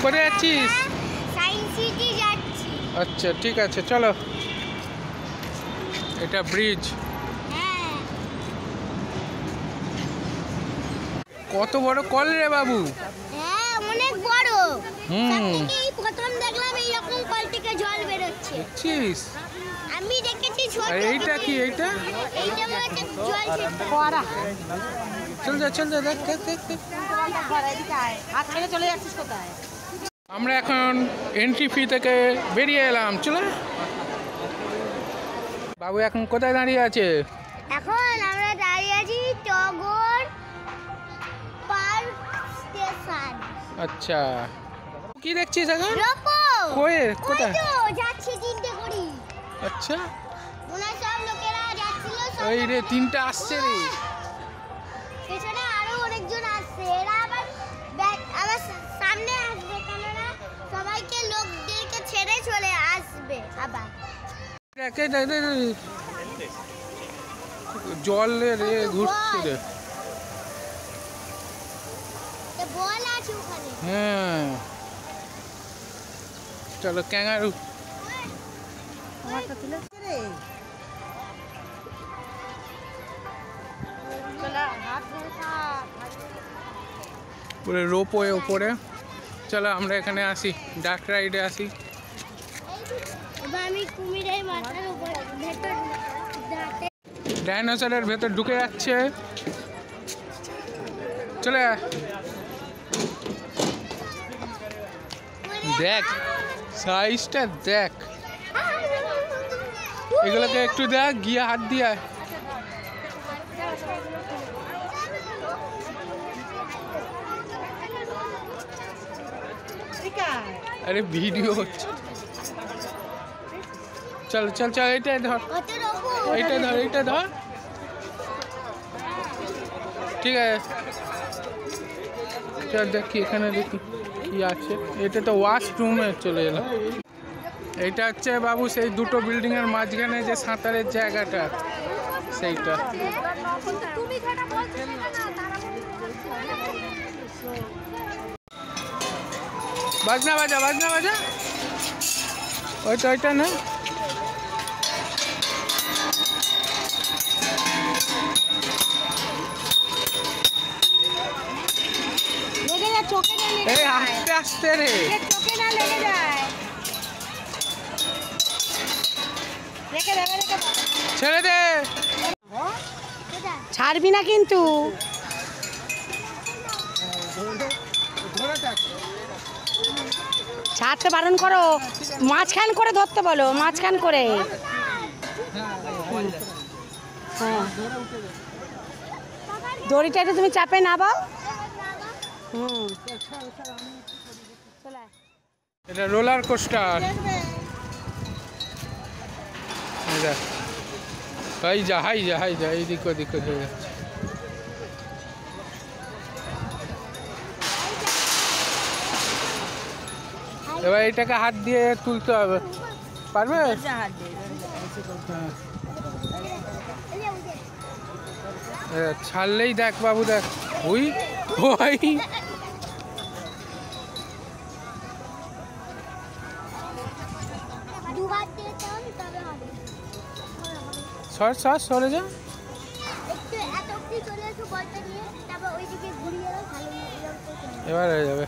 কোথায় যাচ্ছিস? Science city যাচ্ছি। আচ্ছা ঠিক আছে চলো। এটা ব্রিজ। হ্যাঁ। কত বড় কল রে বাবু? হ্যাঁ অনেক বড়। হুম। এই প্রথম দেখলাম এইরকম কল থেকে জল বেরোচ্ছে। দেখছিস? আমি দেখেছি ছোট। আর এইটা কি? এইটা এইটা মনে হচ্ছে জল পড়া। চল যা দেখ দেখ। হাত ছেড়ে চলে যাচ্ছিস কোথায়? আমরা এখন এন্ট্রি ফি থেকে বেরিয়ে এলাম। চলো। বাবু এখন কোথায় দাঁড়িয়ে আছে? এখন আমরা দাঁড়িয়ে আছি টগর পার্ক স্টেশন। আচ্ছা কি দেখছিস এখন? রোপো। কোথায় যাচ্ছি তিনটে করি। আচ্ছা ওনার সব লোকেরা যাচ্ছিল। এই রে তিনটা আসছে রে। পেছনে আরো অনেকজন আসছে। এরা আবার আমার সামনে আসবে কেননা সবাইকে লোকদেরকে ছেড়ে চলে আসবে আবার। জল রে ঘুরছে রে। বল আছে ওখানে। হ্যাঁ চলো ক্যাঙ্গারু। পুরো রোপওয়ে উপরে। চলো আমরা এখানে আসি, ডার্ক রাইডে আসি। এবার আমি কুমিরের মাথার উপর ভেতর ডাইনোসরের ভেতর ঢুকে যাচ্ছে। চলে দেখ সাইজটা দেখ। এগুলোকে একটু দেখ গিয়ে হাত দিয়ে। আরে ভিডিও হচ্ছে। চল চল চল এইটাই ধর, এইটা ধর। ঠিক আছে চল দেখি এখানে দেখি কি আছে। এটা তো ওয়াশরুমে চলে এলাম। এইটা হচ্ছে বাবু সেই দুটো বিল্ডিং এর মাঝখানে যে সাঁতারের জায়গাটা সেইটা। বাজনা বাজা ওইটা না। এই আস্তে আস্তে রে, চোখে না লেগে যায়। ছেড়ে দে। ছাড়বি না কিন্তু। ছাড়তে বারণ করো। মাঝখান করে ধরতে বলো, মাঝখান করে। হ্যাঁ দড়িটা একটু তুমি চাপে নামাও। এটা রোলার কোস্টার। হাই যা এইদিক ওদিক হয়ে যাচ্ছে। এবার এটাকে হাত দিয়ে তুলতে হবে, পারবে? ছাড়লেই দেখ বাবু দেখ। ওই সরে যা। এবার হয়ে যাবে।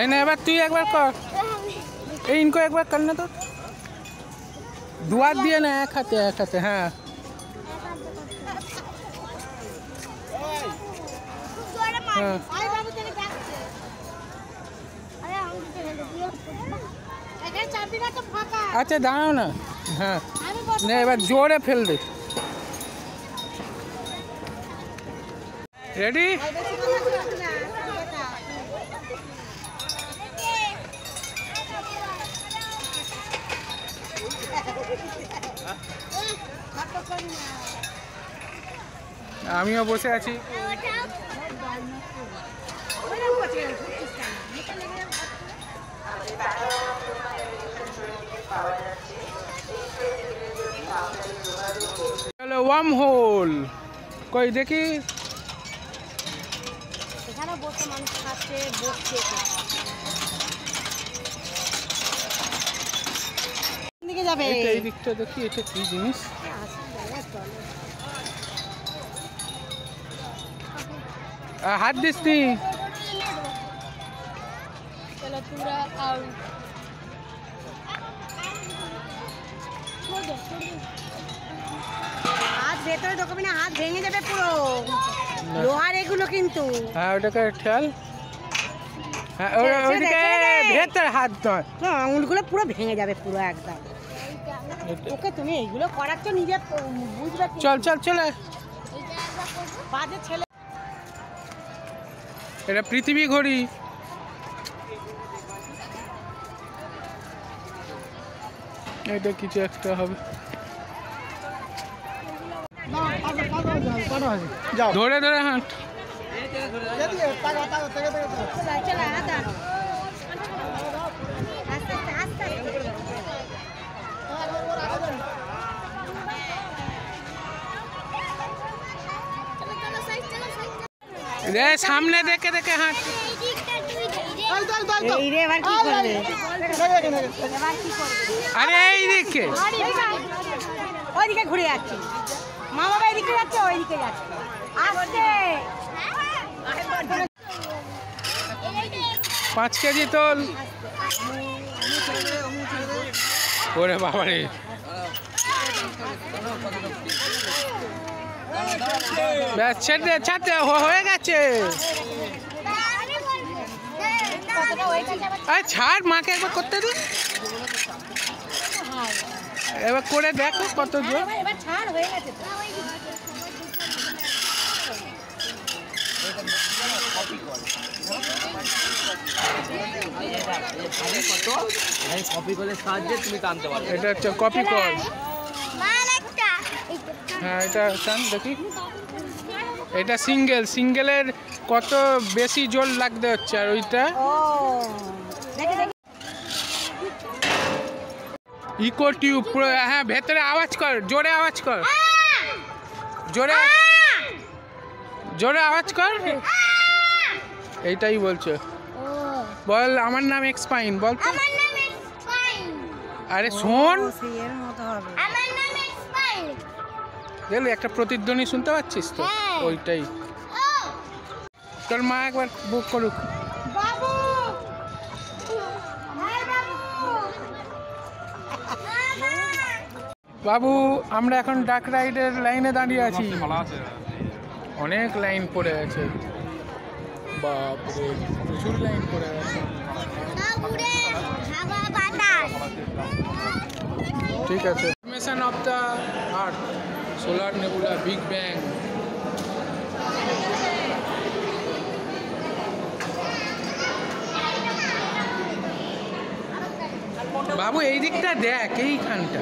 এই না এবার তুই একবার কর। এই ইনকো একবার কর না তো। দুয়ার দিয়ে না, এক হাতে। হ্যাঁ আচ্ছা দাঁড়াও না। হ্যাঁ না এবার জোরে ফেল দে। রেডি? আমিও বসে আছি। चलो वार्म होल कोई देखी এখানে বসে মানুষ খাচ্ছে বসছে দিকে যাবে এই দিকটা দেখি এটা কি জিনিস হাত দিস নি चलो पूरा आओ হাত ভেতরে ঢোকাবি না, হাত ভেঙে যাবে পুরো। লোহার এগুলো কিন্তু হ্যাঁ ওটাকে খেয়াল হ্যাঁ ওইদিকে ভেতর হাত নয় আঙুলগুলো পুরো ভেঙে যাবে পুরো একদম। ওকে তুমি এইগুলো করাচ্ছ নিজে বুঝবে কি? চল চল চলে বাজে ছেলে। এটা পৃথিবী ঘড়ি এটা কিছু একটা হবে ধরে ধরে হাঁট চল আদা আস্তে আস্তে चलो साइड चलो साइड রে সামনে দেখে দেখে হাঁট এই রে এবার কি করবে? এবার কি করবে? আরে এই দিকে ওইদিকে ঘুরে যাচ্ছে, মা বাবা এদিকে যাচ্ছে ওইদিকে যাচ্ছে। আসছে 5 কেজি তোল ওরে বাবারে ব্যাস ছেড়ে ছাড়তে হয়ে গেছে আরে ছাড় মাকে একবার করতে দে এবার করে দেখো কত জোর এবার ছাড় হয়ে গেছে তো। কপি কলের সাহায্যে তুমি টানতে পারবে। এটা হচ্ছে কপি কল মান একটা হ্যাঁ এটা টান দেখি এটা সিঙ্গেলের কত বেশি জোর লাগতে হচ্ছে আর ওইটা ও দেখে দেখে ইকো টিউব পুরো হ্যাঁ ভেতরে আওয়াজ কর জোরে আওয়াজ কর জোরে জোরে আওয়াজ কর এইটাই বলছে বল আমার নাম এক্সপাইন বল তো আমার নাম এক্সপাইন আরে শোন সেই এর মতো হবে। আমার নাম এক্সপাইন দেখলি একটা প্রতিধ্বনি শুনতে পাচ্ছিস তো হ্যাঁ। ওইটাই ও তোর মা একবার বুক করুক বাবু হাই বাবু বাবু আমরা এখন ডাক রাইডের লাইনে দাঁড়িয়ে আছি অনেক লাইন পড়ে আছে বাপরে প্রচুর লাইন পড়ে আছে বাবুরে হাওয়া বাতাস ঠিক আছে formation of the earth solar nebula big bang বাবু এই দিকটা দেখ এইখানটা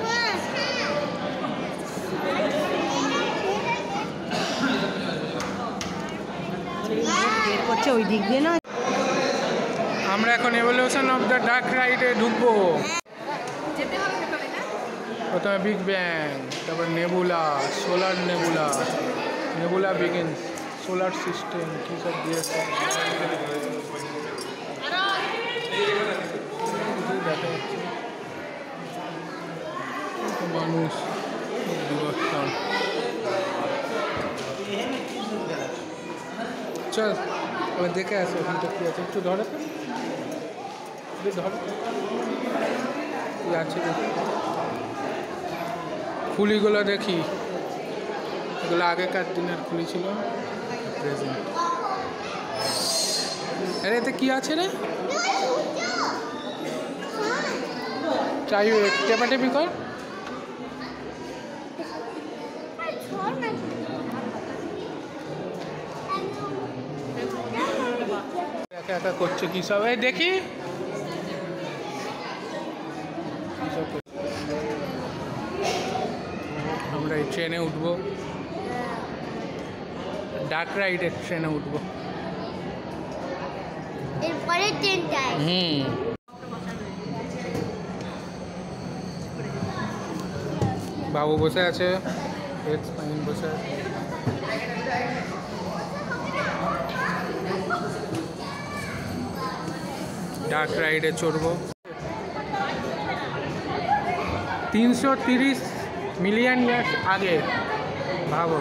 বের করছে ওই দিক দিয়ে না। আমরা এখন এভলিউশন অফ দ্য ডার্ক রাইডে ঢুকবো প্রথমে বিগ ব্যাং তারপর nebula solar nebula begins solar system কী সব দিয়েছে দেখা যাচ্ছে মানুষ বিবর্তন চল ওই দেখে আসো ওখানটা কী আছে একটু ধরে একটু ধরো কী আছে দেখি ফুলিগুলো দেখি এগুলো আগেকার দিনের ফুলি ছিল প্রেজেন্ট আরে এতে কী আছে রে চাই টেপাটেপি কর একা একা করছে কি সব এই দেখি আমরা এই ট্রেনে উঠবো ডার্ক রাইডের ট্রেনে উঠবো এরপরে ট্রেনটায় বাবু বসে আছে এক্সপাইন বসে আছে ডার্ক রাইডে চড়বো। 330 মিলিয়ন ইয়ার্স আগে, ভাবো।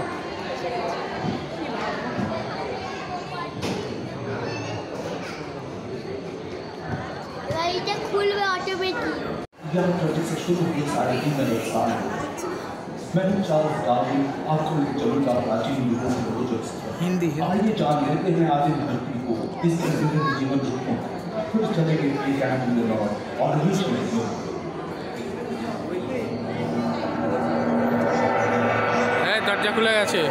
এটা খুলবে অটোমেটিক। मैं चार्ल्स डार्विन आपको एक चलूंगा प्राचीन युगों के रोचक हिंदी आइए जान लेते हैं आदिम धरती को, इस विभिन्न जीवन रूपों खुद चलेंगे और विश्व में দরজা খুলে গেছে।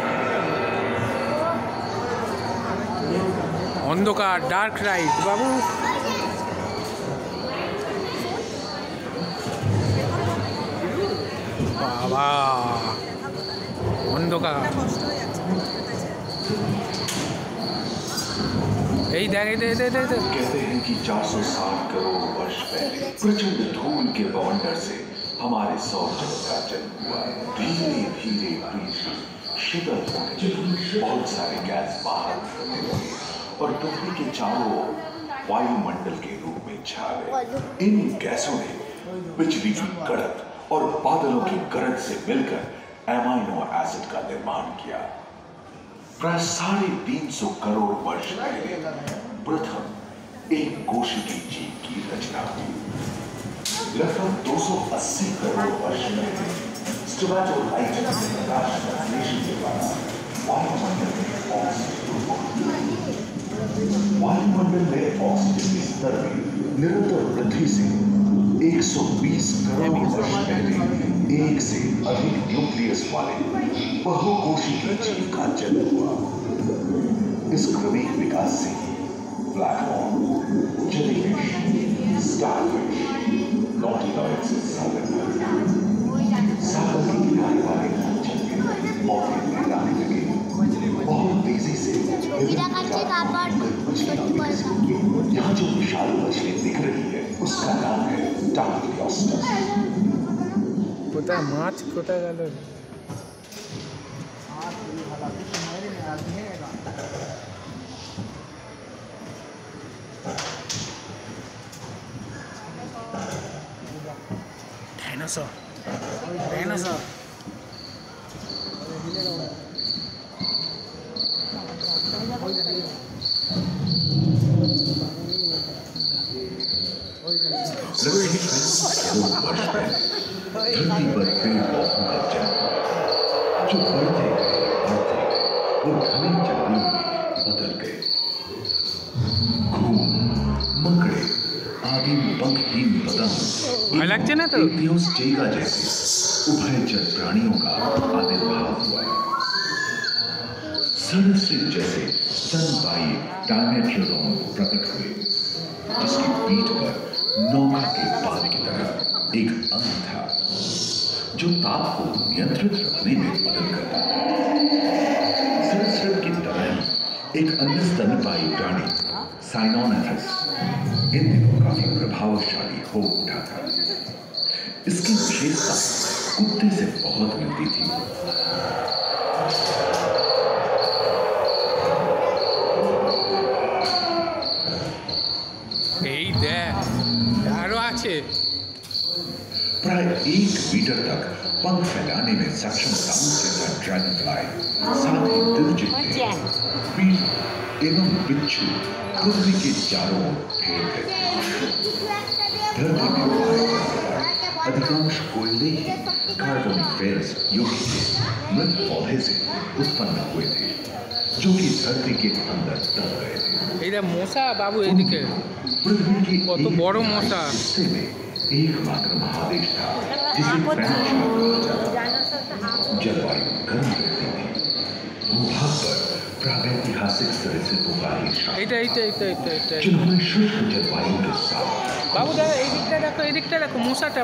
অন্ধকার ডার্ক রাইড বাবু। বাবা অন্ধকার। এই দেখ कहते हैं कि 460 करोड़ वर्ष पहले प्रचंड धूल के बवंडर से हमारे सौर जगत का जन्म हुआ। धीरे धीरे पृथ्वी शीतल होने लगी, बहुत सारे गैस बाहर निकलने लगे और पृथ्वी के चारों ओर वायुमंडल के रूप में छा गए। इन गैसों ने बिजली की कड़क और बादलों की गरज से मिलकर एमाइनो एसिड का निर्माण किया। प्राय 350 करोड़ वर्ष पहले प्रथम एक कोशिकीय जीव की रचना हुई। लगभग 280 करोड़ वर्ष पहले स्टोमेटोलाइट के प्रकाश संश्लेषण के द्वारा वायुमंडल में ऑक्सीजन के स्तर में निरंतर वृद्धि से 120 करोड़ वर्ष पहले एक से अधिक न्यूक्लियस वाले बहुकोशिकीय जीव का जन्म हुआ। इस क्रमिक विकास से ब्लैक होल, जेलीफिश, स्टारफिश, नॉटिलॉइड से सागर के किनारे वाले जल में पौधे फैलाने लगे। बहुत तेजी से यहाँ जो विशाल मछली दिख रही है उसका नाम है डार्वियोस्टस। কোথায় মাছ কোথায় গেল? Dinosaur dinosaur. धरती पर पेड़ पौधों का जन्म जो बढ़ते गए और घने जंगलों में बदल गए। घूम, मकड़े आदि पंखहीन पतंग टेगा जैसे उभयचर प्राणियों का आविर्भाव हुआ है। सरसृप जैसे स्तनपायी डायमेट्रोडॉन प्रकट हुए, जिसकी पीठ पर नौका के पाल की तरह एक अंग था जो ताप को नियंत्रित रखने में मदद करता है। सरसृप की तरह ही एक अन्य स्तनपायी प्राणी साइनोनेथस इन दिनों काफी प्रभावशाली हो उठा था। इसकी विशेषता कुत्ते से बहुत मिलती थी। प्राय 1 मीटर तक पंख फैलाने में सक्षम राउंड जैसा ड्रैगन फ्लाई, साथ ही दिलचित्ते बील एवं बिच्छू पृथ्वी के चारों ओर फैलते थे। धरती में अधिकांश कोयले ही कार्बोनिफेरस युग के मृत पौधे से उत्पन्न हुए थे, जो कि धरती के अंदर दब गए थे। এটা মশা বাবু, এইদিকে पृथ्वी के কত বড় মশা। हिस्से में एकमात्र महादेश था जिसे फ्रेंच कहा जाता। जलवायु गर्म रहती थी। भूभाग पर प्रागैतिहासिक सरीसृपों का ही शासन, जिन्होंने शुष्क जलवायु के साथ বাবু দাদা এই দিকটা দেখো মশাটা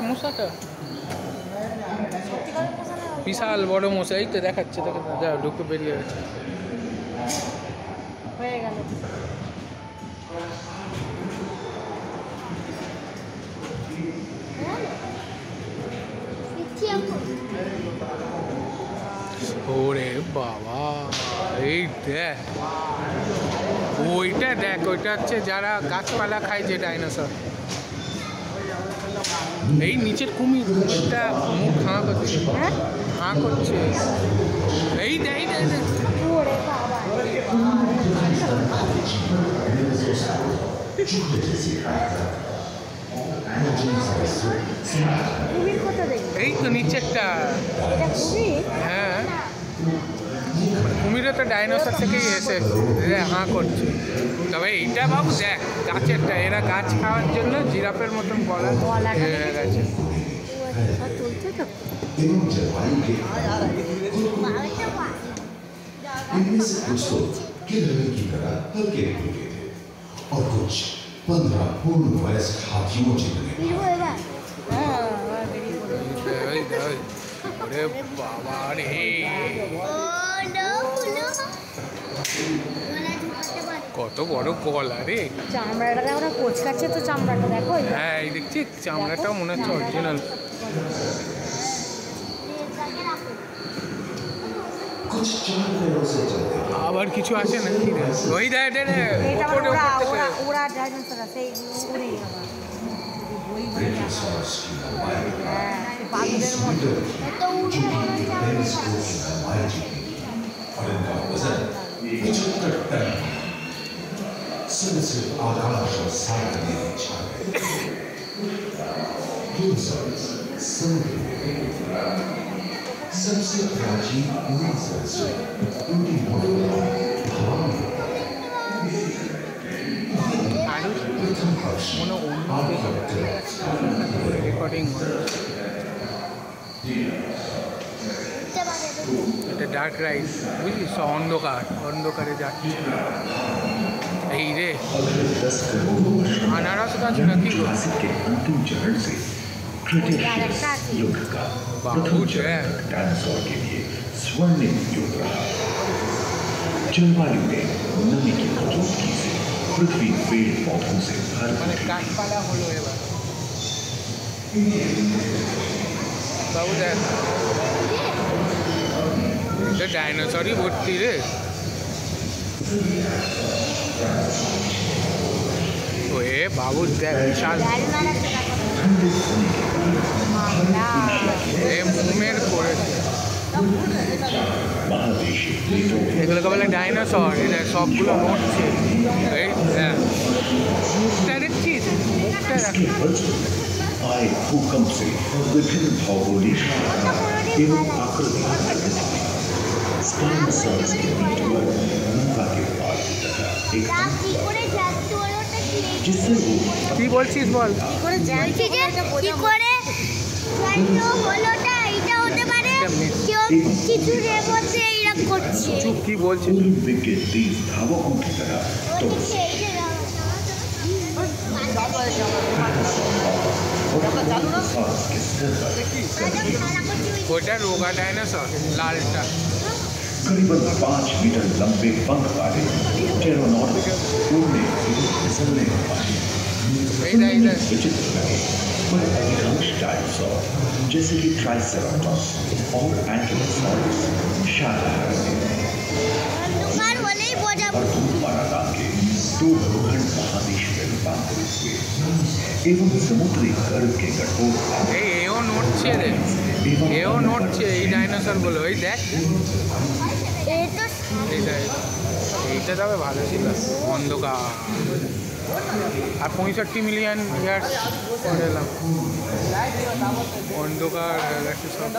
বিশাল বড় মশা। এই তো দেখাচ্ছে, দেখো ঢুকে বেরিয়ে গেছে। হয়ে গেল। ওরে বাবা, এই দেখ ওইটা দেখ, ওইটা হচ্ছে যারা গাছপালা খায় যে ডাইনোসর। এই নিচের কুমির, ওটা মুখ হাঁ করছে, হাঁ করছে। এই দেখ, এই দেখ, দেখ। এই তো নিচেরটা। হ্যাঁ, কুমিরও তো ডাইনোসর থেকেই এসে হাঁ করছে। তবে এইটা বাবু দেখ, গাছেরটা, এরা গাছ খাওয়ার জন্য জিরাফের মতন গলা হয়ে গেছে। इनमें से कुछ तो गिरने की तरह हल्के फुल्के थे और कुछ 15 पूर्ण वयस्क हाथियों जितने अरे बाबा रे, কত বড় গলা রে। চামড়াটা দেখো না, কোচকাচ্ছে তো চামড়াটা দেখো। হ্যাঁ, এই দেখছি চামড়াটাও মনে হচ্ছে অরিজিনাল। कुछ 4 पैरों से चलते আবার কিছু আছে নাকি? ওই দেখ, এটা ওরা ডাইনোসর আছে, এইগুলো উড়ে আবার ब्राचियोसाurus की लंबाई হ্যাঁ, বাদুড়ের মতো। टेलीस्कोप की लंबाई जितनी थी और इनका वजन 75 टन। सिर्फ आकाश और सागर में छा गए। Dinosaurs समुद्र में सबसे प्राचीन उड़न सरसों उनकी हवा में प्रथम पक्षी রেকর্ডিং। এটা ডার্ক রাইড, বুঝলিস? অন্ধকার, অন্ধকারে যাচ্ছে। এই রে আনারস গাছ নাকি গো? के अंतिम चरण से क्रेटेशियस युग का प्रथम चरण डायनासोर के लिए स्वर्णिम युग रहा। जलवायु में नमी की मौजूदगी से पृथ्वी पेड़ पौधों से भर মানে उठी। গাছপালা হলো এবার। বাবু দেখ, এটা ডাইনোসরই ভর্তি রে। ওয়ে বাবু দেখ, বিশাল মুমের করেছে। महादेशी प्लेटो এগুলোকে बले डायनासोर। এটা সবগুলো নড়ছে। এই হ্যাঁ, মুখটা দেখছিস? মুখটা দেখ। के वज्र आए भूकंप से विभिन्न भौगोलिक एवं आकृतिक स्पाइनोसॉरस के प्लेटो नौका के पार की तरह एक जिससे वो কি বলছিস বল? কি করে জানছি যে কি করে হলোটা এটা হতে পারে, কেউ কিছু রেবসে এইরকম করছে। চুপ, কি বলছিস? ओलंपिक के तेज धावकों की तरह तो के स्तर पर ওটা রোগা ডাইনোসর, লালটা। करीबन 5 मीटर लंबे पंख वाले टेरोनॉट उड़ने फिसलने वाले এই দেখ, এই দেখ। विचित्र लगे, पर अधिकांश डायनासोर जैसे कि ट्राइसेराटॉप्स और एंकिलोसॉरस शाकाहारी थे দোকান হলেই বোঝাবো। और धूमपारालाम के 2 भूखंड महादेश में रूपांतरित हुए एवं समुद्री गर्भ के कठोर এই এও নড়ছে রে, এও নড়ছে এই ডাইনোসরগুলো। এই দেখ, এই তো এইটা এইটা তবে ভালো ছিল। অন্ধকার আর 65 মিলিয়ন ইয়ার্স পরে এলাম। অন্ধকার হয়ে গেছে সব।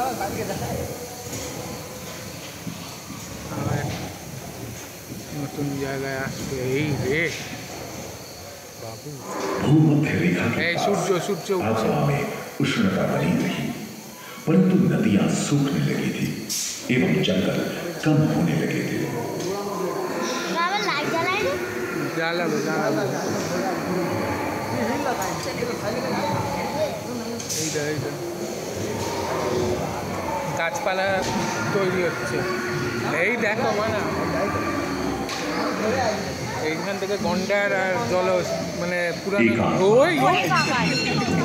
আবার নতুন জায়গায় আসবে। এই রে বাবু, भूमध्य रेखा के এই पास সূর্য, সূর্য উঠছে। आबहवा में उष्णता बनी रही, परंतु नदियां सूखने लगी थी एवं जंगल कम होने लगे थे। আবার লাইট জ্বালাই না। জ্বালাবে, জ্বালাবে। এইটা এইটা গাছপালা তৈরি হচ্ছে। এই দেখো মানা, এইখান থেকে গন্ডার আর জল মানে পুরানো ওই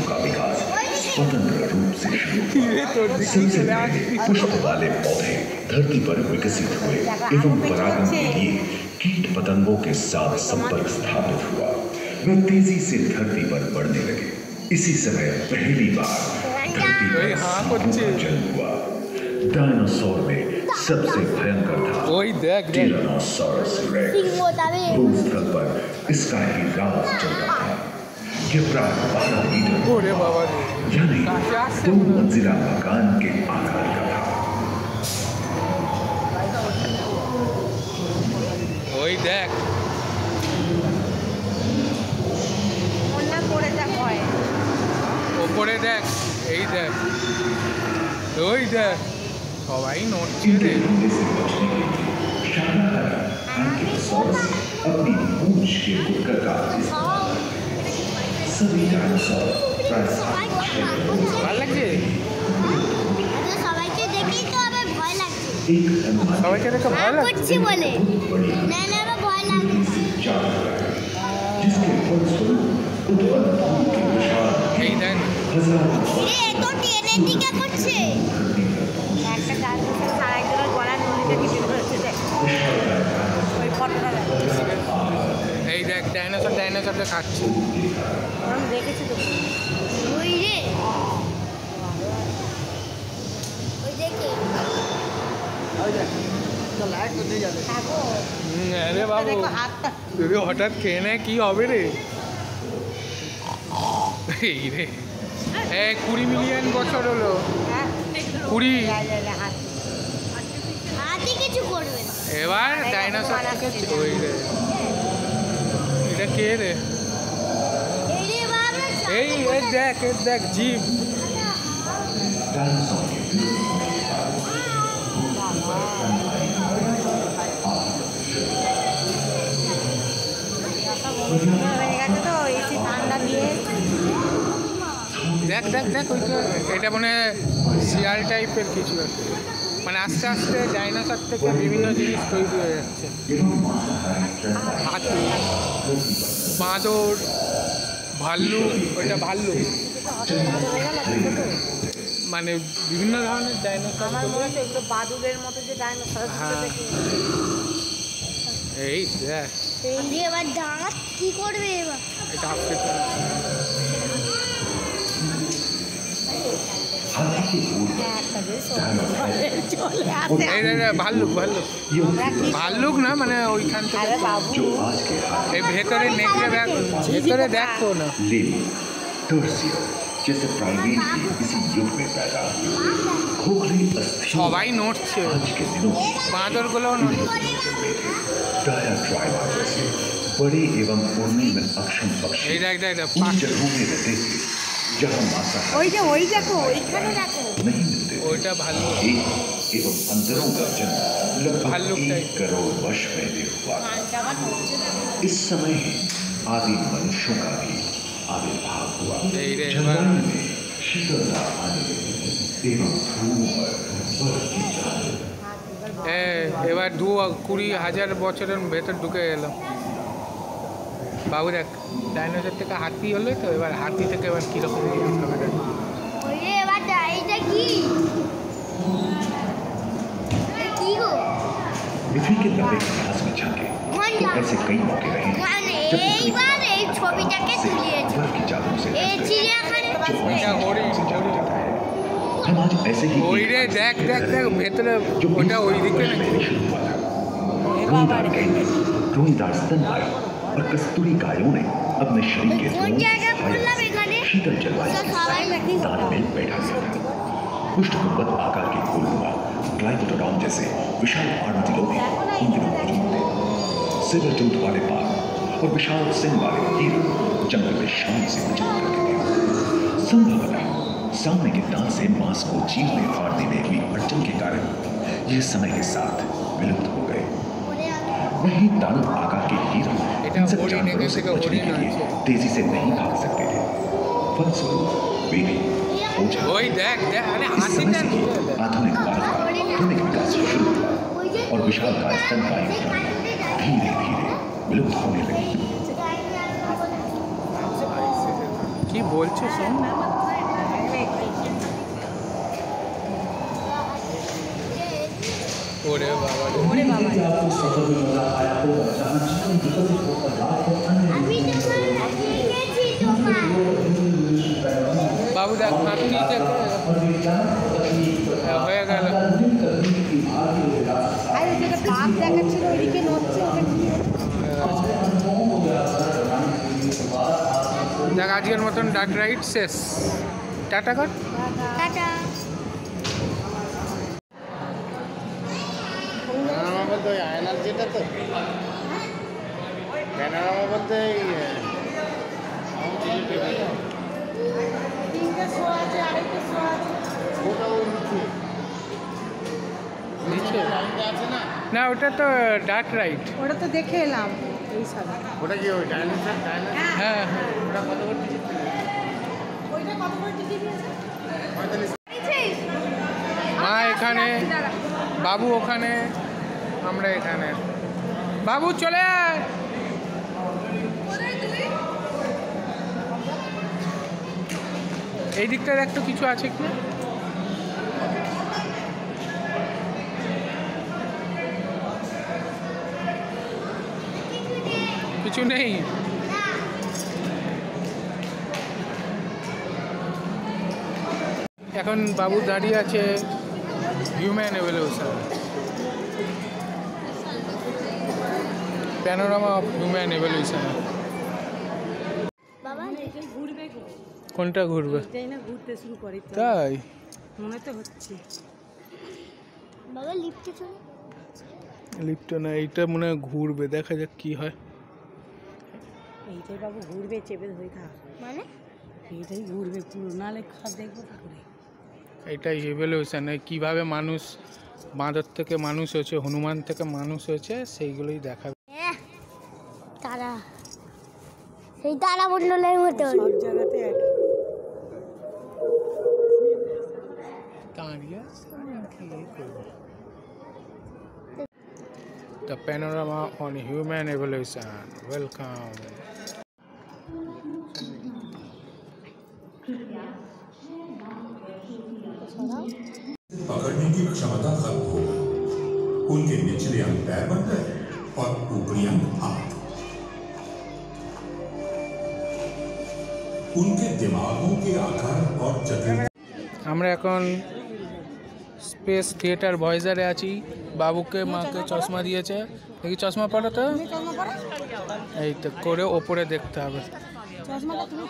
का विकास स्वतंत्र रूप से शुरू রে তোর দিকে सबसे চলে पहले আসবি। पुष्प वाले पौधे धरती पर विकसित हुए एवं परागण के लिए कीट पतंगों के साथ संपर्क स्थापित हुआ। वे तेजी से धरती पर बढ़ने लगे। इसी समय पहली बार धरती पर सांपों का जन्म हुआ। डायनासोर में सबसे भयंकर था टिरानोसॉरस रेक्स। भूस्थल पर इसका ही राज चल रहा था। ये प्राय 12 मीटर यानी 2 मंजिला मकान के आकार का था। ওই দেখ ওপরে দেখ এই দেখ ওই দেখ সবাই নড়ছে রে। अपनी पूंछ के बुकर का इस्तेमाल सभी डायनासोर प्राय 7 ভালো লাগছে সবাইকে দেখি তো আবার ভয় লাগছে। সবাইকে দেখে ভয় লাগছে করছি বলে না না আমার ভয় লাগছে। जिसके फलस्वरूप उत्पन्न धूल के विशाल এই দেখ এ তো টেনে টিকে করছে। একটা গাছ সারাইজনের গলা নদীতে কিছু হচ্ছে দেখ ওই ফটোটা দেখ এই দেখ ডাইনোসরকে খাচ্ছে। আমি দেখেছি তো ওই রে ওই দেখে থাকো আরে বাবু দেখো হাতটা যদি হঠাৎ খেয়ে নেয় কি হবে রে। এই রে 20 মিলিয়ন বছর হলো। হ্যাঁ 20 হাত হাতি কিছু করবে না। এবার ডাইনোসর ওই রে এটা কে রে। এই রে বাবা এই দেখ জীব डायनासोर के হয়ে গেছে তো এসি ঠান্ডা দিয়ে দেখ ওইটা এটা মানে শিয়াল টাইপের কিছু একটা। মানে আস্তে আস্তে ডাইনোসর থেকে বিভিন্ন জিনিস তৈরি হয়ে যাচ্ছে। হাতি বাঁদর ভাল্লুক ওইটা ভাল্লুক মানে বিভিন্ন ধরনের ডাইনোসর। আমার মনে হচ্ছে এগুলো বাদুড়ের মতো যে ডাইনোসর হ্যাঁ। এই দেখ এই রে এবার দাঁত কি করবে এবার। এটা আফ্রিকা हाथी के पूर्व একটা বেশ डायनासोर চলে আসে এই ভাল্লুক না মানে ওইখান থেকে আরে বাবু जो आज के এই ভেতরে নেকড়ে ভেতরে দেখো না लेनी टर्सियो जैसे प्राइमेट भी इसी युग में पैदा हुए। खोखली अस्थियों সবাই নড়ছে आज के दिनों में বাঁদরগুলোও নড়ছে। डायाट्राइमा जैसे बड़े एवं उड़ने में अक्षम पक्षी এই देख उन जगहों में रहते थे जहाँ मांसाहारी ওই যে ওই দেখো ওইখানে দেখো नहीं मिलते थे। ওইটা ভাল্লুক एक एवं अंदरों का जन्म भालू लगभग टाइप। 1 करोड़ वर्ष पहले हुआ। ধানটা আবার নড়ছে দেখো इस समय ही आदि मनुष्यों का भी आविर्भाव हुआ। এই রে जलवायु में शीतलता आने लगी एवं भूमि पर बर्फ की चादर এবার 20,000 বছরের ভেতর ঢুকে গেলাম। বাবু দেখ ডাইনোসর থেকে হাতি হলো তো এবার হাতি থেকে এবার কিরকম জিনিস হবে দেখ। ওই রে এবার এইটা কি এটা কি গো पृथ्वी के लंबे इतिहास में झांके तो ऐसे कई मौके रहे हैं जब पृथ्वी এইবার এই ছবিটাকে তুলিয়েছে बर्फ की चादरों से এই চিড়িয়াখানে ওইটা হরিণ हम आज ऐसे ही ওই রে দেখ ভেতরে जो ওইটা ওই দিকে वर्ष নাকি पहले शुरू हुआ था। रोईदार गैंडे, रोईदार स्तनपायी और कस्तूरी गायों ने अपने शरीर के কোন दोनों জায়গা भाइयों বললাম এখানে शीतल जलवायु तो के सवाई साथ नहीं तालमेल बैठा दिया था। पुष्टकुंभक आकार के फूलनुमा ग्लाइकोडोडॉन जैसे विशाल आर्madillo भी उन दिनों मौजूद थे। सिर टूथ वाले बाघ और विशाल सिंह वाले हिरण जंगल में शान से विचरण करते थे। संभवतः सामने के दांत से मांस को चीरने फाड़ने में हुई अड़चन के कारण ये समय के साथ विलुप्त हो गए। वहीं दानव आकार के हिरण এটা हिंसक हरिण जानवरों से থেকে बचने के हरिण लिए আছে। तेजी से नहीं भाग सकते थे। फलस्वरूप वे भी ओझल ওই দেখ আরে इस समय হাতিটা से ही आधुनिक भारत का आधुनिक विकास शुरू हुआ और विशाल का स्तनपायी प्राणी धीरे धीरे विलुप्त होने लगी। কি বলছো শোন ওরে বাবা রে। ওরে বাবা আমি তোমার দেখেছি তোমার বাবু দেখ নাতনি দেখে হয়ে গেল। আর ওই যেটা বাঘ দেখাচ্ছিল ওইদিকে নড়ছে ওটা কি দেখ আজকের মতন ডাক রাইড শেষ। টাটা কর। টাটা প্যানোরামা বলতে ওই আয়নার যেটা তো প্যানোরামা বলতে তিনটে শো আছে আরেকটা শো আছে ওটা ওর নিচে নিচে লাইনটা আছে না না ওটা তো ডাক রাইড। ওটা তো দেখে এলাম এই সাদা ওটা কি ওই ডাইনোসর হ্যাঁ হ্যাঁ ওটা কত করে টিকিট ওইটা কত করে টিকিট নিয়েছে 45 মা এখানে, বাবু ওখানে, আমরা এখানে। বাবু চলে আয়। এই দিকটায় একটু কিছু আছে কি? কিছু নেই। এখন বাবু দাঁড়িয়ে আছে human evolution, panorama of human evolution. বাবা ঘুরবে গো কোনটা ঘুরবে? এটাই না ঘুরতে শুরু করে তো তাই মনে তো হচ্ছে বাবা লিফটে চলে লিফট না, এইটা মনে হয় ঘুরবে, দেখা যাক কি হয়। এইটাই বাবু ঘুরবে চেপে ধরে থাক মানে এইটাই ঘুরবে পুরো নাহলে খাপ দেখবো কি করে এটাই এভলিউশন, কিভাবে মানুষ বাঁদর থেকে মানুষ হয়েছে, হনুমান থেকে মানুষ হয়েছে, সেইগুলোই দেখাবে। তারা সেই তারা মণ্ডলের মতো সব জায়গাতে এক দাঁড়িয়ে কি করবে? The panorama on human evolution. Welcome. पकड़ने की क्षमता खत्म हो गई। उनके निचले अंग पैर बन गए और ऊपरी अंग हाथ। उनके दिमागों के आकार और जटिल আমরা এখন স্পেস থিয়েটার ভয়েজারে আছি। বাবুকে মাকে চশমা দিয়েছে, দেখি চশমা পড়ো তো, এই তো করে ওপরে দেখতে হবে। চশমাটা তুমি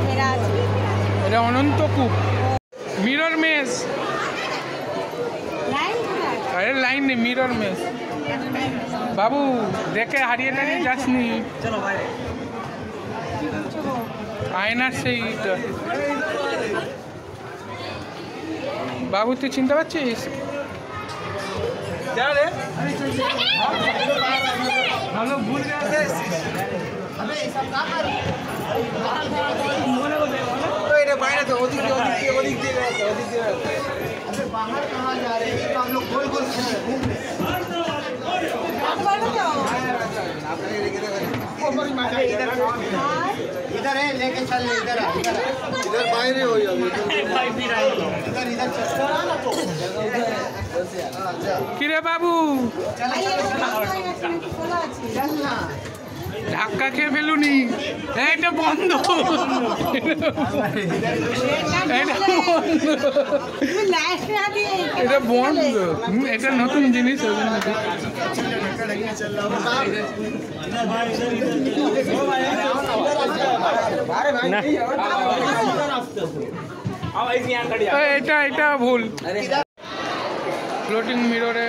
ঘেরা আছে এটা অনন্তকূপ, মিরর মেজ। লাইন কোথায় আরে লাইন নেই, মিরর মেজ। বাবু দেখে হারিয়ে টারিয়ে যাসনি, আয়নার সেইটা। বাবু তুই চিনতে পারছিস? इधर है लेके चल इधर इधर बाहर हो जाओ इधर इधर কিরে বাবু चल ना ধাক্কা খেয়ে ফেলুনি, এইটা বন্ধ, এটা বন্ধ, তুমি লাইট না দিয়ে এটা বন্ধ। এটা নতুন জিনিস, ওই জন্য এটা এটা ভুল। ফ্লোটিং মিররে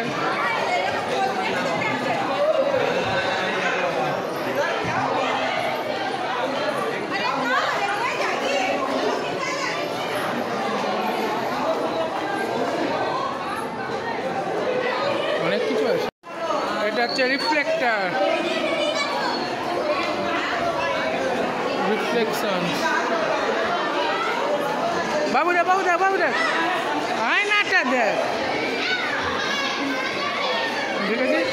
অনেক কিছু আছে। এটা হচ্ছে রিফ্লেক্টার, রিফ্লেকশন। বাবু দেখ, বাবু দেখ, বাবু দেখ, আয়নাটা দেখ, দেখেছিস?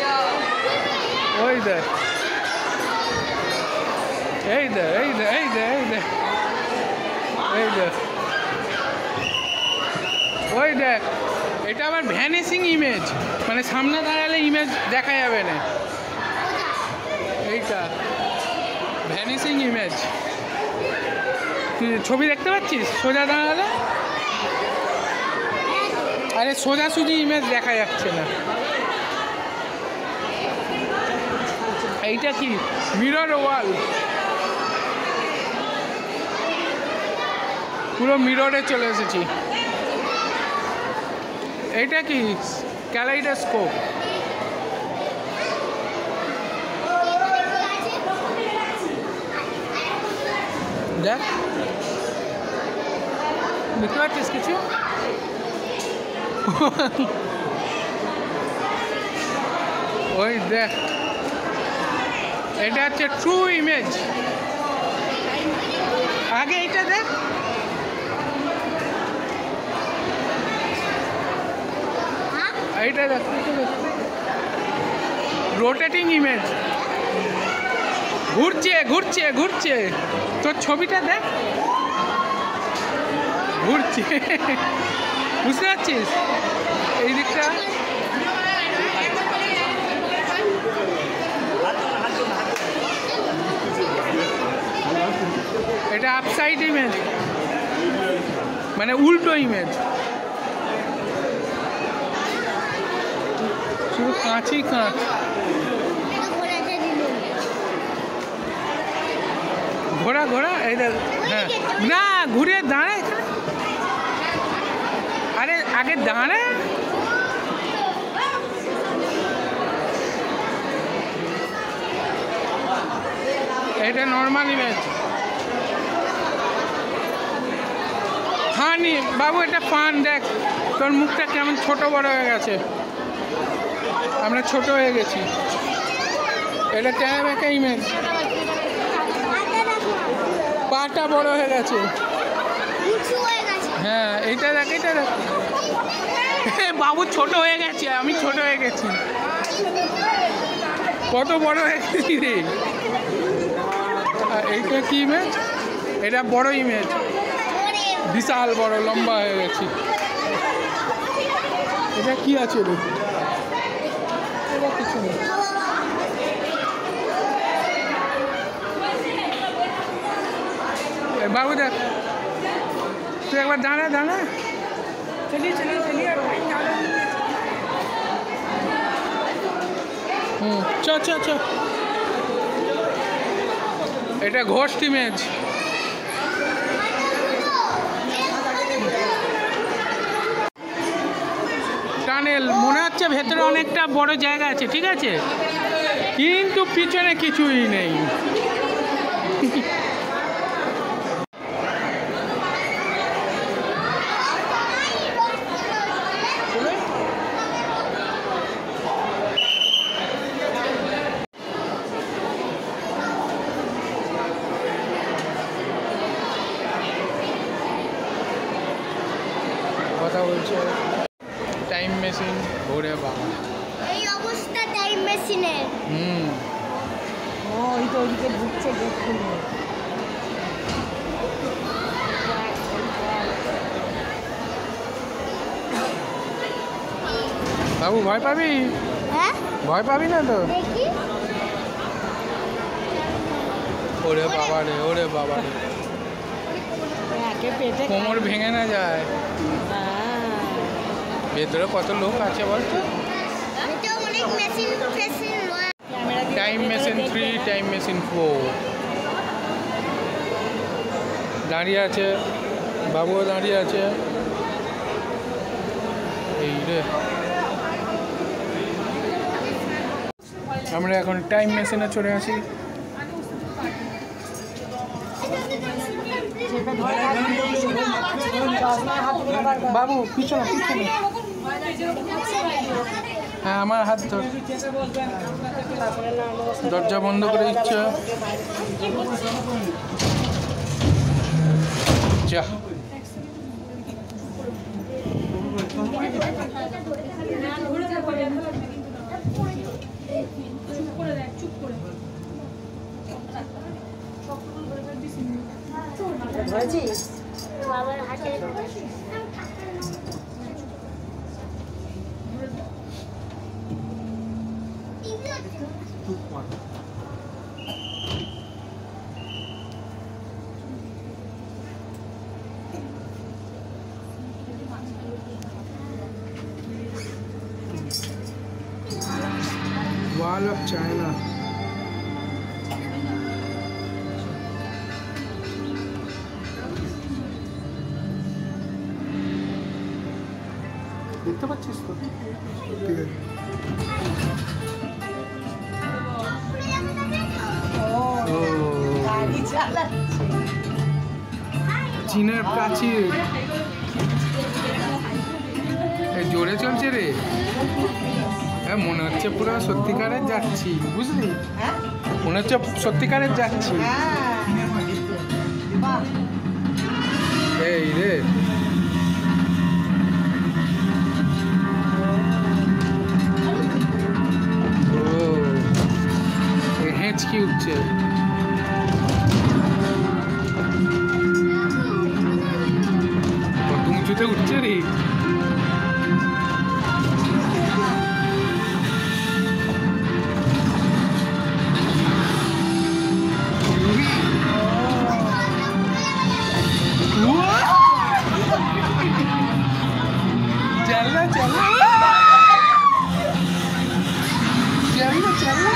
ওই দেখ, এই দেখ, এই দেখ, এই দেখ, এই দেখ, এই দেখ, ওই দেখ, এটা আবার ভ্যানিসিং ইমেজ, মানে সামনে দাঁড়ালে ইমেজ দেখা যাবে না। এইটা ভ্যানিসিং ইমেজ, তুই ছবি দেখতে পাচ্ছিস সোজা দাঁড়ালে? আরে সোজাসুজি ইমেজ দেখা যাচ্ছে না। এইটা কি মিরর ওয়াল, পুরো মিররে চলে এসেছি। এইটা কি ক্যালাইডোস্কোপ, দেখ দেখতে পাচ্ছিস কিছু? ওই দেখ, এটা হচ্ছে ট্রু ইমেজ। আগে এইটা দেখ, এইটা দেখ, রোটেটিং ইমেজ, ঘুরছে ঘুরছে ঘুরছে। তোর ছবিটা দেখ, ঘুরছে, বুঝতে পারছিস? এই দিকটা এটা আপসাইড ইমেজ, মানে উল্টো ইমেজ, শুধু কাঁচই কাঁচ। ঘোড়া ঘোড়া, এই দেখ, হ্যাঁ না ঘুরে দাঁড়ায়, আরে আগে দাঁড়ায়। এটা নর্মাল ইমেজ। ফানি বাবু, এটা ফান। দেখ তোর মুখটা কেমন ছোট বড় হয়ে গেছে, আমরা ছোট হয়ে গেছি। এটা ট্যাব একটা ইমেজ, পাটা বড় হয়ে গেছে। হ্যাঁ এইটা দেখ, এটা দেখ, বাবু ছোট হয়ে গেছে, আমি ছোট হয়ে গেছি, কত বড় হয়ে গেছি রে। এইটা কি ইমেজ? এটা বড় ইমেজ, বিশাল বড় লম্বা হয়ে গেছি। এটা কি আছে রে? এটা কিছু নেই। বাবু দেখ, তুই একবার দাঁড়া দাঁড়া, চলিয়ে চলিয়ে চলিয়ে, চ চ চ। এটা ঘোস্ট ইমেজ, টানেল, মনে হচ্ছে ভেতরে অনেকটা বড় জায়গা আছে, ঠিক আছে, কিন্তু পিছনে কিছুই নেই। কথা বলছে টাইম মেশিন, ঘুরে বাবা, এই অবস্থা টাইম মেশিনের। ওই তো ওইদিকে ঢুকছে গেট খুলবে। বাবু ভয় পাবি? হ্যাঁ ভয় পাবি না তো? দেখি, ওরে বাবা রে, ওরে বাবা রে, একে পেটে কোমর ভেঙে না যায়। ভেতরে কত লোক আছে বলতো? এটা অনেক মেশিন ফেশিন রয়েছে। টাইম মেশিন 3, টাইম মেশিন 4 দাঁড়িয়ে আছে, বাবুও দাঁড়িয়ে আছে। এই রে, আমরা এখন টাইম মেশিনে চলে আসি। বাবু পিছনে পিছনে, হ্যাঁ আমার হাত ধর, দরজা বন্ধ করে দিচ্ছে। যা বাবার হাতে Wall of China. দেখতে পাচ্ছিস তো? ঠিক আছে। গাড়ি চালাচ্ছে। চীনের প্রাচীর জোরে চলছে রে। হ্যাঁ মনে হচ্ছে পুরো সত্যিকারের যাচ্ছি, বুঝলি? হ্যাঁ মনে হচ্ছে সত্যিকারের যাচ্ছি। বাহ এই রে ও হেঁচকি উঠছে। কত উঁচুতে উঠছে রে। चलना चलना चलना चलना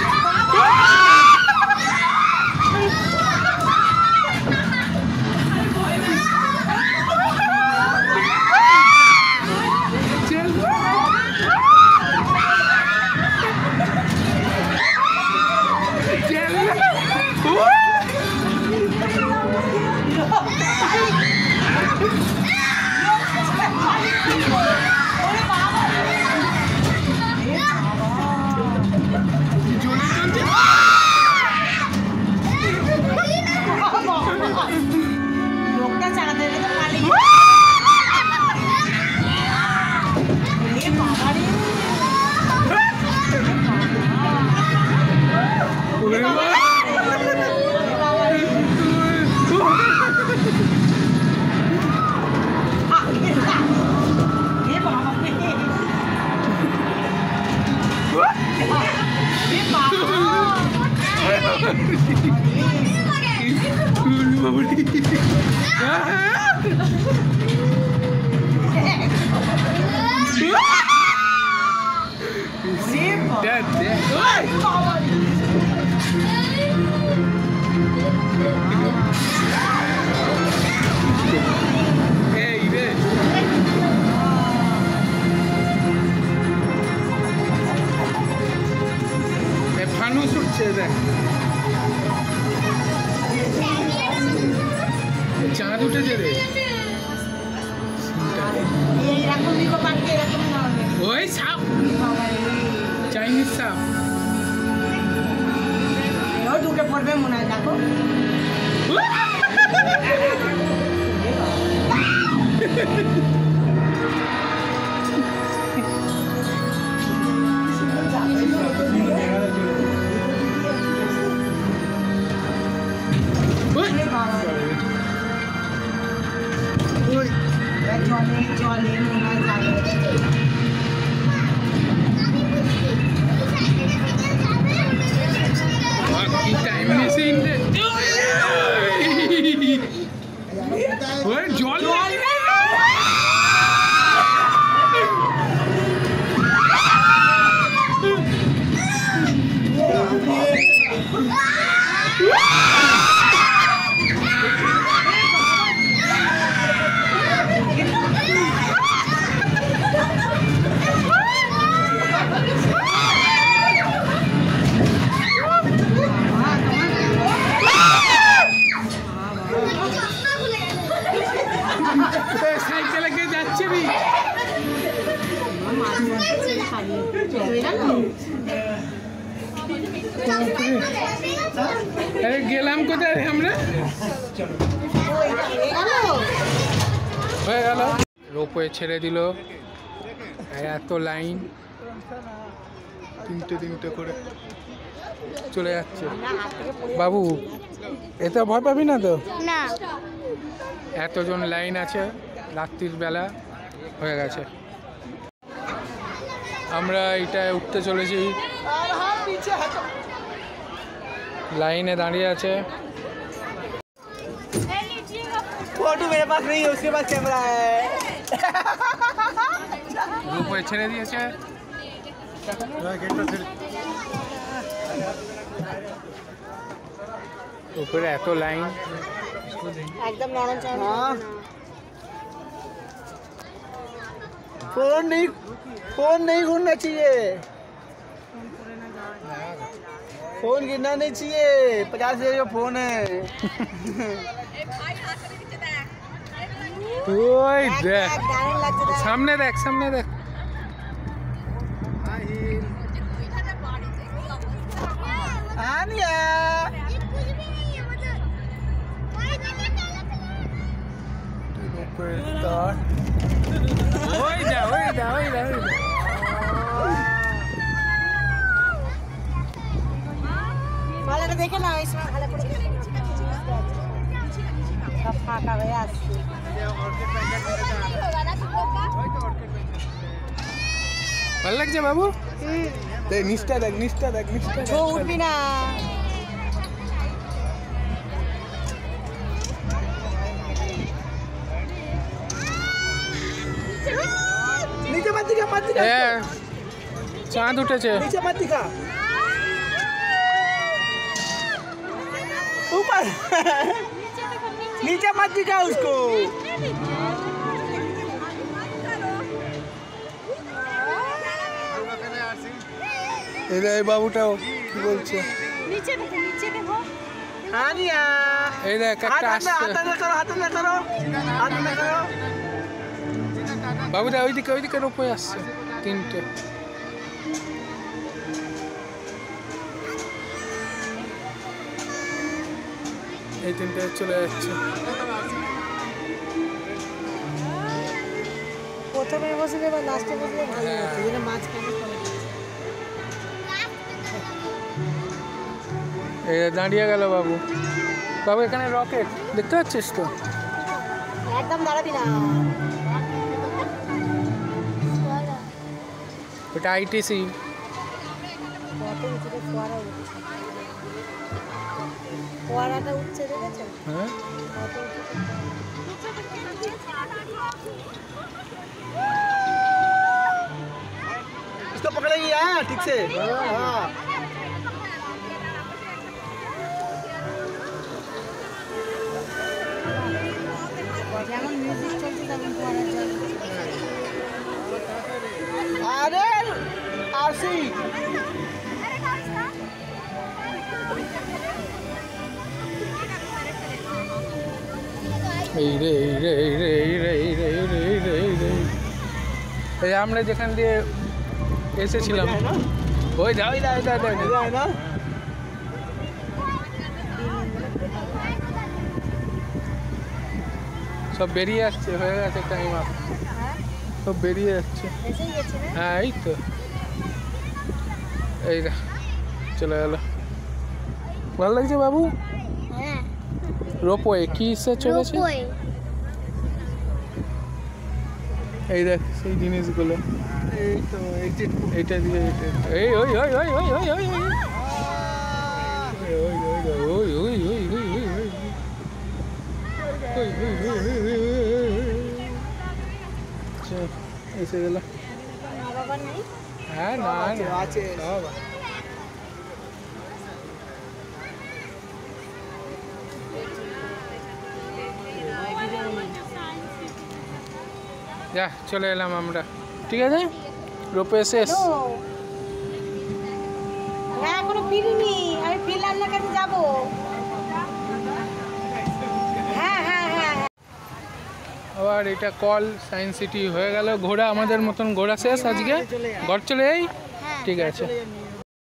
লোকটা চালাতে তো পালিয়ে ফানুস উঠছে দেখ, চাঁদ উঠেছে রে। ওই সাপ, চাইনিজ সাপ ঢুকে পড়বে মনে হয়। দেখো জলে মনে হয় যাবে। কি টাইম মেশিন রে। ওই জল সাইকেলে কে যাচ্ছে রে। আরে গেলাম কোথায় আমরা? হয়ে গেল, রোপওয়ে ছেড়ে দিল। এত লাইন, তিনটে করে চলে যাচ্ছে। বাবু এতে ভয় পাবি না তো? না এতজন লাইন আছে, রাত্রির বেলা হয়ে গেছে। আমরা এটা উঠতে চলেছি লাইনে দাঁড়িয়ে আছে। फोटो मेरे पास नहीं है, उसके पास कैमरा है। রূপে ছেড়ে দিয়েছে। উপরে এত লাইন। একদম নরম চরম। हाँ फोन नहीं घूमना चाहिए, फोन गिरना नहीं चाहिए। 50,000 का फोन है। ওই দেখ দারুণ লাগছে দেখ। সামনে দেখ সামনে দেখ। आनिया ये कुछ भी नहीं है मतलब ওই যা ওই যা ওই যা ওই যা। ভালোটা দেখে না ওই সময় ভালো করে দেখে। সব ফাঁকা হয়ে আসছে। ভালো লাগছে বাবু? দেখ নিচটা দেখ নিচটা দেখ নিচটা ও উঠবি না। नीचे मत दिखा, मत दिखा, এ চাঁদ উঠেছে। नीचे मत दिखा, ऊपर। नीचे मत दिखा उसको। এই বাবুটাও কি বলছে? নিচে দেখো নিচে দেখো। आनिया এই দেখ একটা আসছে। हाथ में करो, हाथ में करो, हाथ में करो। বাবুদা ওইদিকে রূপে আসছে তিনটে। এই তিনটে চলে যাচ্ছে। প্রথমে বসলে বা লাস্টে বসলে ভালো হতো, যেন মাঝখানে করে দিয়েছে। এই দাঁড়িয়ে গেল বাবু। বাবু এখানে রকেট দেখতে পাচ্ছিস তো? একদম দাঁড়াবি না। ওটা আইটিসি। কত উঁচুতে ফোয়ারা উঠছে। ফোয়ারাটা উঠছে দেখেছো? হ্যাঁ কত উঁচুতে। इसको पकड़ेगी हाँ ठीक से। हाँ যেমন মিউজিক চলছে তেমন ফোয়ারা জল। अरे आरसी এই রে এই রে এই রে এই রে এই রে এই রে এই রে এই রে। এই আমরা যেখান দিয়ে এসেছিলাম ওই যা ওই যা ওই যা ওই যা। है ना। সব বেরিয়ে আসছে, হয়ে গেছে টাইম আপ। সব বেরিয়ে যাচ্ছে। এসেই গেছে না? হ্যাঁ এই তো এই রে চলে গেল। ভালো লাগছে বাবু? হ্যাঁ রোপওয়ে কি সে চলেছে? রোপওয়ে। এই দেখ সেই জিনিসগুলো এই তো এক্সিট। এইটা দিয়ে এইটা এই ওই ওই ওই ওই ওই ওই ওই ওই ওই ওই ওই ওই ওই ওই এসে গেল। মা বাবার নেই? হ্যাঁ না আছে। সব যা চলে এলাম আমরা। ঠিক আছে রোপে শেষ। হ্যাঁ এখনো ফিরিনি, আমি ফিরলাম না কেন যাবো। হ্যাঁ হ্যাঁ হ্যাঁ আবার এটা কল সায়েন্স সিটি হয়ে গেল। ঘোরা আমাদের মতন ঘোরা শেষ আজকে। ঘর চলে যাই। ঠিক আছে।